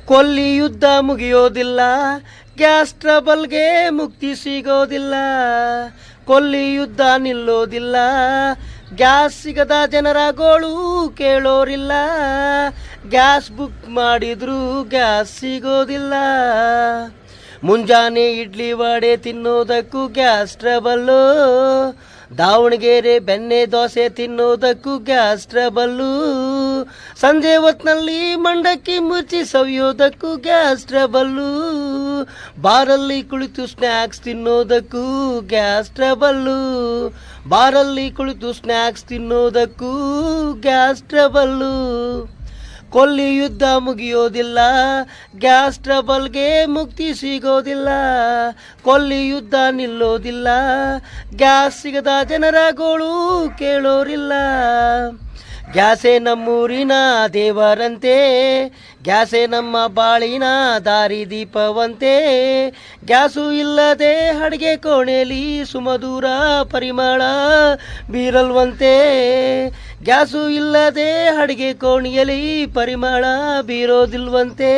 ಕೊಲ್ಲಿ ಯುದ್ಧ ಮುಗಿಯೋದಿಲ್ಲ, ಗ್ಯಾಸ್ ಟ್ರಬಲ್ಗೆ ಮುಕ್ತಿ ಸಿಗೋದಿಲ್ಲ. ಕೊಲ್ಲಿ ಯುದ್ಧ ನಿಲ್ಲೋದಿಲ್ಲ, ಗ್ಯಾಸ್ ಸಿಗದ ಜನರ ಗೋಳು ಕೇಳೋರಿಲ್ಲ. ಗ್ಯಾಸ್ ಬುಕ್ ಮಾಡಿದ್ರು ಗ್ಯಾಸ್ ಸಿಗೋದಿಲ್ಲ. ಮುಂಜಾನೆ ಇಡ್ಲಿ ವಡೆ ತಿನ್ನೋದಕ್ಕೂ ಗ್ಯಾಸ್ ಟ್ರಬಲ್ಲು, ದಾವಣಗೆರೆ ಬೆಣ್ಣೆ ದೋಸೆ ತಿನ್ನೋದಕ್ಕೂ ಗ್ಯಾಸ್ ಟ್ರಬಲ್ಲು. ಸಂಜೆ ಹೊತ್ನಲ್ಲಿ ಮಂಡಕ್ಕಿ ಮುಚ್ಚಿ ಸವಿಯೋದಕ್ಕೂ ಗ್ಯಾಸ್ ಟ್ರಬಲ್ಲು. ಬಾರಲ್ಲಿ ಕುಳಿತು ಸ್ನ್ಯಾಕ್ಸ್ ತಿನ್ನೋದಕ್ಕೂ ಗ್ಯಾಸ್ ಟ್ರಬಲ್ಲು. ಬಾರಲ್ಲಿ ಕುಳಿತು ಸ್ನ್ಯಾಕ್ಸ್ ತಿನ್ನೋದಕ್ಕೂ ಗ್ಯಾಸ್ ಟ್ರಬಲ್ಲು. ಕೊಲ್ಲಿ ಯುದ್ಧ ಮುಗಿಯೋದಿಲ್ಲ, ಗ್ಯಾಸ್ ಟ್ರಬಲ್ಗೆ ಮುಕ್ತಿ ಸಿಗೋದಿಲ್ಲ. ಕೊಲ್ಲಿ ಯುದ್ಧ ನಿಲ್ಲೋದಿಲ್ಲ, ಗ್ಯಾಸ್ ಸಿಗದ ಜನರ ಗೋಳು ಕೇಳೋರಿಲ್ಲ. ಗ್ಯಾಸೇ ನಮ್ಮೂರಿನ ದೇವರಂತೆ, ಗ್ಯಾಸೇ ನಮ್ಮ ಬಾಳಿನ ದಾರಿ ದೀಪವಂತೆ. ಗ್ಯಾಸು ಇಲ್ಲದೆ ಅಡುಗೆ ಕೋಣೆಯಲ್ಲಿ ಸುಮಧುರ ಪರಿಮಳ ಬೀರಲ್ವಂತೆ. ಗ್ಯಾಸು ಇಲ್ಲದೆ ಅಡುಗೆ ಕೋಣೆಯಲ್ಲಿ ಪರಿಮಳ ಬೀರೋದಿಲ್ವಂತೆ.